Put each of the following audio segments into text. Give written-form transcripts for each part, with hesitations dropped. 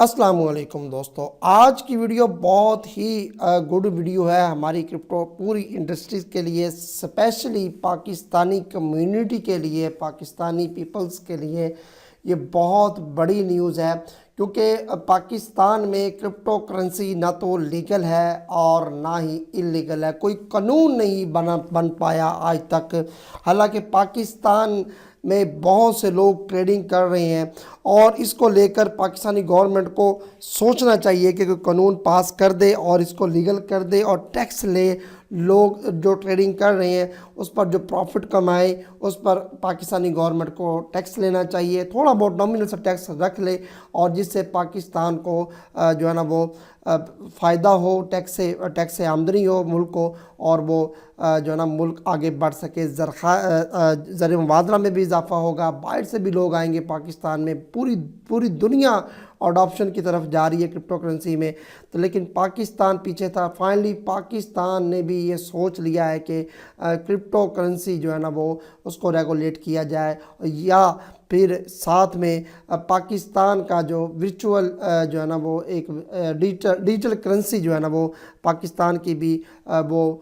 السلام علیکم دوستو، آج کی ویڈیو بہت ہی گڈ ویڈیو ہے ہماری کرپٹو پوری انڈسٹریز کے لیے، اسپیشلی پاکستانی کمیونٹی کے لیے، پاکستانی پیپلز کے لیے یہ بہت بڑی نیوز ہے، کیونکہ پاکستان میں کرپٹو کرنسی نہ تو لیگل ہے اور نہ ہی انلیگل ہے۔ کوئی قانون نہیں بن پایا آج تک، حالانکہ پاکستان میں بہت سے لوگ ٹریڈنگ کر رہے ہیں، اور اس کو لے کر پاکستانی گورنمنٹ کو سوچنا چاہیے کہ کوئی قانون پاس کر دے اور اس کو لیگل کر دے اور ٹیکس لے۔ لوگ جو ٹریڈنگ کر رہے ہیں اس پر جو پروفٹ کمائے اس پر پاکستانی گورنمنٹ کو ٹیکس لینا چاہیے، تھوڑا بہت نامنل سا ٹیکس رکھ لے، اور جس سے پاکستان کو جو ہے نا وہ فائدہ ہو، ٹیکس سے آمدنی ہو ملک کو، اور وہ جو ہے نا ملک آگے بڑھ سکے۔ زر مبادلہ میں بھی اضافہ ہوگا، باہر سے بھی لوگ آئیں گے پاکستان میں، پوری دنیا اڈاپشن کی طرف جا رہی ہے کرپٹو کرنسی میں، تو لیکن پاکستان پیچھے تھا۔ فائنلی پاکستان نے بھی یہ سوچ لیا ہے کہ کرپٹو کرنسی جو ہے نا وہ اس کو ریگولیٹ کیا جائے، یا پھر ساتھ میں پاکستان کا جو ورچوئل جو ہے نا وہ ایک ڈیجیٹل کرنسی جو ہے نا وہ پاکستان کی بھی وہ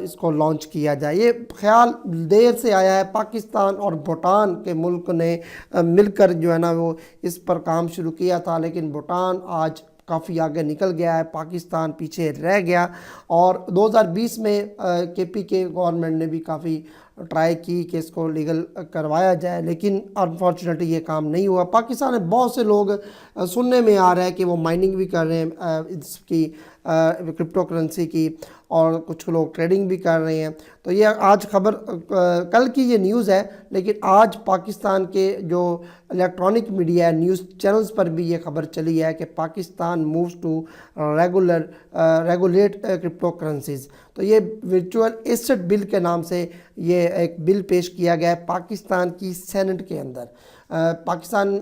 اس کو لانچ کیا جائے۔ یہ خیال دیر سے آیا ہے، پاکستان اور بھوٹان کے ملک نے مل کر جو ہے نا وہ اس پر کام شروع کیا تھا، لیکن بھوٹان آج کافی آگے نکل گیا ہے، پاکستان پیچھے رہ گیا۔ اور 2020 میں کے پی کے گورنمنٹ نے بھی کافی ٹرائی کی کہ اس کو لیگل کروایا جائے، لیکن انفارچونیٹلی یہ کام نہیں ہوا۔ پاکستان میں بہت سے لوگ سننے میں آ رہا ہے کہ وہ مائننگ بھی کر رہے ہیں اس کی کرپٹو کرنسی کی، اور کچھ لوگ ٹریڈنگ بھی کر رہے ہیں۔ تو یہ آج خبر، کل کی یہ نیوز ہے، لیکن آج پاکستان کے جو الیکٹرانک میڈیا ہے، نیوز چینلز پر بھی یہ خبر چلی ہے کہ Pakistan moves to regulate cryptocurrencies. تو یہ ورچوئل ایسٹ بل کے نام سے یہ ایک بل پیش کیا گیا ہے پاکستان کی سینٹ کے اندر۔ پاکستان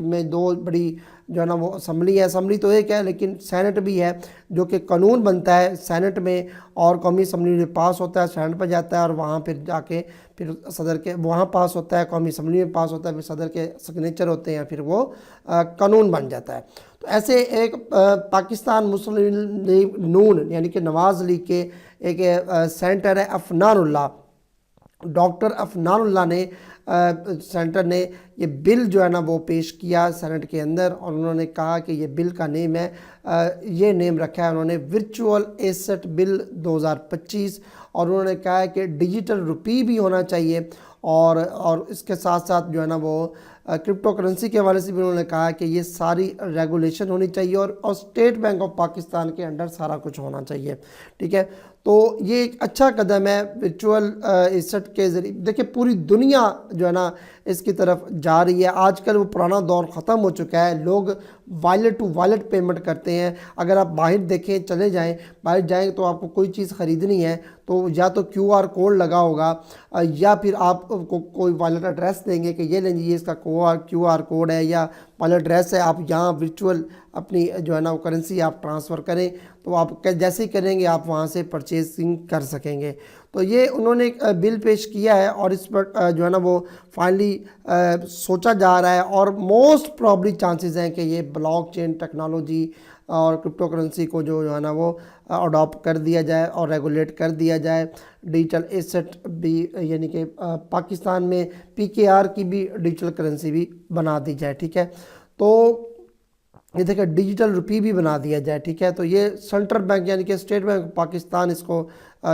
میں دو بڑی جو ہے نا وہ اسمبلی ہے، اسمبلی تو ایک ہے لیکن سینٹ بھی ہے، جو کہ قانون بنتا ہے سینٹ میں، اور قومی اسمبلی میں پاس ہوتا ہے، سینٹ پہ جاتا ہے، اور وہاں پھر جا کے پھر صدر کے وہاں پاس ہوتا ہے، قومی اسمبلی میں پاس ہوتا ہے، پھر صدر کے سگنیچر ہوتے ہیں، پھر وہ قانون بن جاتا ہے۔ تو ایسے ایک پاکستان مسلم لیگ نون یعنی کہ نواز لیگ کے ایک سینٹر ہے افنان اللہ، ڈاکٹر افنان اللہ نے سینٹر نے یہ بل جو ہے نا وہ پیش کیا سینٹ کے اندر، اور انہوں نے کہا کہ یہ بل کا نیم ہے، یہ نیم رکھا ہے انہوں نے ورچوئل ایسٹ بل 2025، اور انہوں نے کہا ہے کہ ڈیجیٹل روپی بھی ہونا چاہیے، اور اس کے ساتھ ساتھ جو ہے نا وہ کرپٹو کرنسی کے حوالے سے بھی انہوں نے کہا کہ یہ ساری ریگولیشن ہونی چاہیے، اور اسٹیٹ بینک آف پاکستان کے انڈر سارا کچھ ہونا چاہیے، ٹھیک ہے۔ تو یہ ایک اچھا قدم ہے ورچوئل ایسٹ کے ذریعے۔ دیکھیں پوری دنیا جو ہے نا اس کی طرف جا رہی ہے، آج کل وہ پرانا دور ختم ہو چکا ہے، لوگ وائلٹ ٹو وائلٹ پیمنٹ کرتے ہیں۔ اگر آپ باہر دیکھیں، چلے جائیں باہر جائیں تو آپ کو کوئی چیز خریدنی ہے تو یا تو کیو آر کوڈ لگا ہوگا، یا پھر آپ کو کوئی وائلٹ ایڈریس دیں گے کہ یہ لیں یہ اس کا کیو آر کوڈ ہے یا وائلٹ ایڈریس ہے، آپ یہاں ورچوئل اپنی جو ہے نا وہ کرنسی آپ ٹرانسفر کریں، تو آپ جیسے ہی کریں گے آپ وہاں سے پرچیزنگ کر سکیں گے۔ تو یہ انہوں نے ایک بل پیش کیا ہے، اور اس پر جو ہے نا وہ فائنلی سوچا جا رہا ہے، اور موسٹ پرابلی چانسز ہیں کہ یہ بلاک چین ٹیکنالوجی اور کرپٹو کرنسی کو جو ہے نا وہ اڈاپٹ کر دیا جائے اور ریگولیٹ کر دیا جائے۔ ڈیجیٹل ایسٹ بھی یعنی کہ پاکستان میں پی کے آر کی بھی ڈیجیٹل کرنسی بھی بنا دی جائے، ٹھیک ہے۔ تو یہ دیکھیں ڈیجیٹل روپی بھی بنا دیا جائے، ٹھیک ہے۔ تو یہ سینٹرل بینک یعنی کہ اسٹیٹ بینک پاکستان اس کو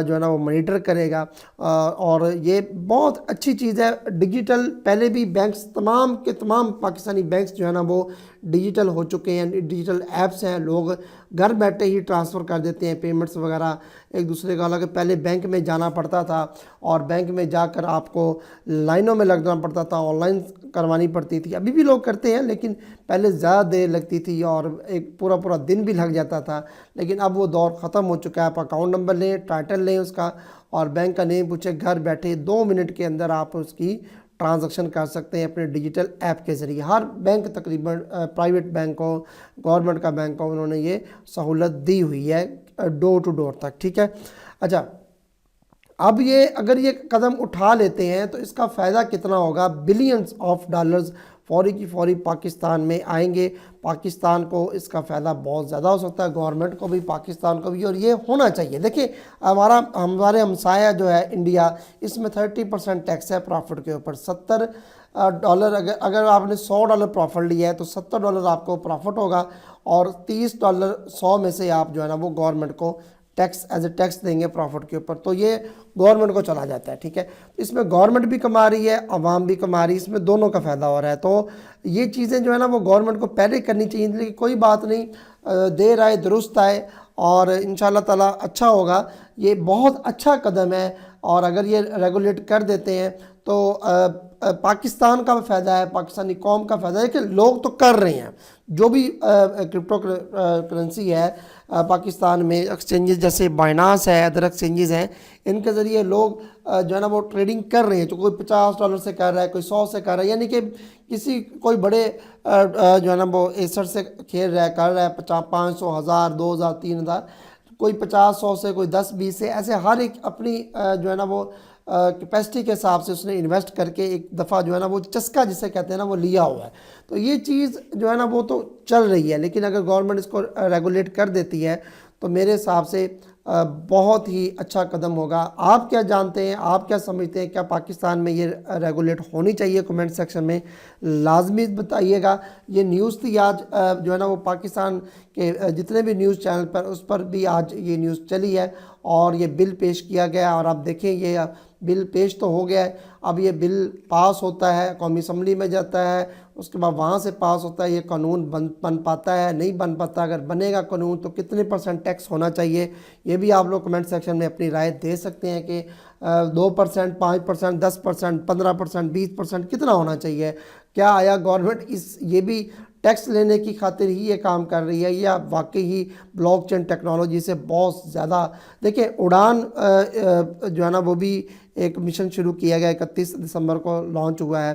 جو ہے نا وہ مانیٹر کرے گا، اور یہ بہت اچھی چیز ہے۔ ڈیجیٹل پہلے بھی بینکس تمام کے تمام پاکستانی بینکس جو ہے نا وہ ڈیجیٹل ہو چکے ہیں، ڈیجیٹل ایپس ہیں، لوگ گھر بیٹھے ہی ٹرانسفر کر دیتے ہیں پیمنٹس وغیرہ ایک دوسرے کا، حالانکہ پہلے بینک میں جانا پڑتا تھا، اور بینک میں جا کر آپ کو لائنوں میں لگنا پڑتا تھا، آن لائن کروانی پڑتی تھی۔ ابھی بھی لوگ کرتے ہیں لیکن پہلے زیادہ دیر لگتی تھی اور ایک پورا دن بھی لگ جاتا تھا، لیکن اب وہ دور ختم ہو چکا ہے۔ آپ اکاؤنٹ نمبر لیں، ٹائٹل لیں اس کا، اور بینک کا نیم پوچھے، گھر بیٹھے 2 منٹ کے اندر آپ اس کی ٹرانزیکشن کر سکتے ہیں اپنے ڈیجیٹل ایپ کے ذریعے۔ ہر بینک تقریباً پرائیویٹ بینک ہو، گورنمنٹ کا بینک ہو، انہوں نے یہ سہولت دی ہوئی ہے ڈور ٹو ڈور تک، ٹھیک ہے۔ اچھا، اب اگر یہ قدم اٹھا لیتے ہیں تو اس کا فائدہ کتنا ہوگا؟ بلینز آف ڈالرز فوری کی فوری پاکستان میں آئیں گے. پاکستان کو اس کا فائدہ بہت زیادہ ہو سکتا ہے, گورنمنٹ کو بھی, پاکستان کو بھی, اور یہ ہونا چاہیے. دیکھیں ہمارے ہمسایہ جو ہے انڈیا, اس میں 30% ٹیکس ہے پرافٹ کے اوپر. $70 اگر آپ نے $100 پرافٹ لیا ہے تو $70 آپ کو پرافٹ ہوگا, اور $30 100 میں سے آپ جو ہے نا وہ گورنمنٹ کو ٹیکس ایز اے ٹیکس دیں گے پرافٹ کے اوپر. تو یہ گورنمنٹ کو چلا جاتا ہے. ٹھیک ہے, اس میں گورنمنٹ بھی کما رہی ہے, عوام بھی کما رہی ہے, اس میں دونوں کا فائدہ ہو رہا ہے. تو یہ چیزیں جو ہے نا وہ گورنمنٹ کو پہلے کرنی چاہیے, لیکن کوئی بات نہیں, دیر آئے درست آئے, اور انشاءاللہ تعالیٰ اچھا ہوگا. یہ بہت اچھا قدم ہے, اور اگر یہ ریگولیٹ کر دیتے ہیں تو پاکستان کا فائدہ ہے, پاکستانی قوم کا فائدہ ہے, کہ لوگ تو کر رہے ہیں. جو بھی کرپٹو کرنسی ہے پاکستان میں, ایکسچینجز جیسے بائنانس ہے, ادر ایکسچینجز ہیں, ان کے ذریعے لوگ جو ہے نا وہ ٹریڈنگ کر رہے ہیں. تو کوئی $50 سے کر رہا ہے, کوئی 100 سے کر رہا ہے, یعنی کہ کوئی بڑے جو ہے نا وہ ایسٹ سے کھیل رہا ہے, کر رہا ہے 500, 1000, 2000, 3000, کوئی 50, 100 سے, کوئی 10, 20 سے, ایسے ہر ایک اپنی جو ہے نا وہ کیپیسٹی کے حساب سے اس نے انویسٹ کر کے ایک دفعہ جو ہے نا وہ چسکا جسے کہتے ہیں نا وہ لیا ہوا ہے. تو یہ چیز جو ہے نا وہ تو چل رہی ہے, لیکن اگر گورنمنٹ اس کو ریگولیٹ کر دیتی ہے تو میرے حساب سے بہت ہی اچھا قدم ہوگا. آپ کیا جانتے ہیں, آپ کیا سمجھتے ہیں, کیا پاکستان میں یہ ریگولیٹ ہونی چاہیے؟ کمنٹ سیکشن میں لازمی بتائیے گا. یہ نیوز تھی آج جو ہے نا وہ پاکستان کے جتنے بھی نیوز چینل پر, اس پر بھی آج یہ نیوز چلی ہے, اور یہ بل پیش کیا گیا. اور آپ دیکھیں یہ بل پیش تو ہو گیا ہے, اب یہ بل پاس ہوتا ہے, قومی اسمبلی میں جاتا ہے, اس کے بعد وہاں سے پاس ہوتا ہے. یہ قانون بن پاتا ہے, نہیں بن پاتا. اگر بنے گا قانون تو کتنے % ٹیکس ہونا چاہیے, یہ بھی آپ لوگ کمنٹ سیکشن میں اپنی رائے دے سکتے ہیں کہ 2%, 5%, 10%, 15%, 20% کتنا ہونا چاہیے. کیا آیا گورنمنٹ یہ بھی ٹیکس لینے کی خاطر ہی یہ کام کر رہی ہے, یا واقعی ہی بلاک چین ٹیکنالوجی سے بہت زیادہ. دیکھیں اڑان جو ہے نا وہ بھی ایک مشن شروع کیا گیا, 31 دسمبر کو لانچ ہوا ہے.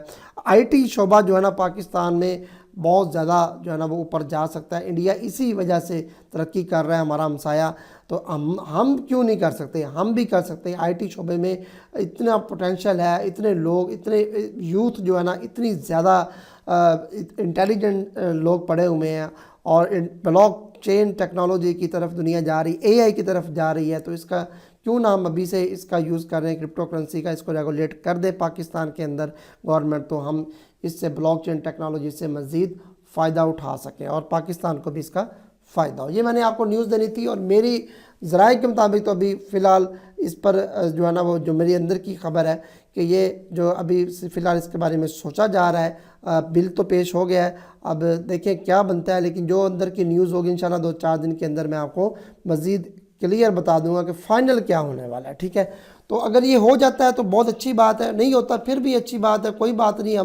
IT شعبہ جو ہے نا پاکستان میں بہت زیادہ جو ہے نا وہ اوپر جا سکتا ہے. انڈیا اسی وجہ سے ترقی کر رہا ہے, ہمارا ہمسایہ. تو ہم کیوں نہیں کر سکتے؟ ہم بھی کر سکتے ہیں. IT شعبے میں اتنا پوٹینشیل ہے, اتنے لوگ, اتنے یوتھ جو ہے نا اتنی زیادہ انٹیلیجنٹ لوگ پڑے ہوئے ہیں, اور بلاک چین ٹیکنالوجی کی طرف دنیا جا رہی, AI کی طرف جا رہی ہے. تو اس کا کیوں نہ ہم ابھی سے اس کا یوز کر رہے ہیں کرپٹو کرنسی کا, اس کو ریگولیٹ کر دے پاکستان کے اندر گورنمنٹ, تو ہم اس سے بلاک چین ٹیکنالوجی سے مزید فائدہ اٹھا سکیں, اور پاکستان کو بھی اس کا فائدہ ہو. یہ میں نے آپ کو نیوز دینی تھی, اور میری ذرائع کے مطابق تو ابھی فی الحال اس پر جو ہے نا وہ جو میری اندر کی خبر ہے کہ یہ جو ابھی فی الحال اس کے بارے میں سوچا جا رہا ہے. بل تو پیش ہو گیا ہے, اب دیکھیں کیا بنتا ہے. لیکن جو اندر کی نیوز ہوگی انشاءاللہ 2-4 دن کے اندر میں آپ کو مزید کلیئر بتا دوں گا کہ فائنل کیا ہونے والا ہے. ٹھیک ہے, تو اگر یہ ہو جاتا ہے تو بہت اچھی بات ہے, نہیں ہوتا پھر بھی اچھی بات ہے, کوئی بات نہیں.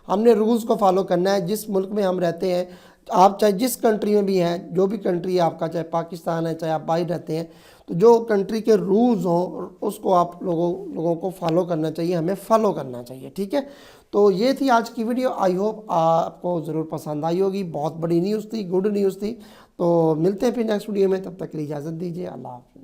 ہم نے رولز کو فالو کرنا ہے. جس ملک میں ہم رہتے ہیں, آپ چاہے جس کنٹری میں بھی ہیں, جو بھی کنٹری ہے آپ کا, چاہے پاکستان ہے, چاہے آپ باہر رہتے ہیں, تو جو کنٹری کے رولز ہوں اس کو آپ لوگوں کو فالو کرنا چاہیے, ہمیں فالو کرنا چاہیے. ٹھیک ہے, تو یہ تھی آج کی ویڈیو. آئی ہوپ آپ کو ضرور پسند آئی ہوگی. بہت بڑی نیوز تھی, گڈ نیوز تھی. تو ملتے ہیں پھر نیکسٹ ویڈیو میں, تب تک کے لیے اجازت دیجیے. اللہ حافظ.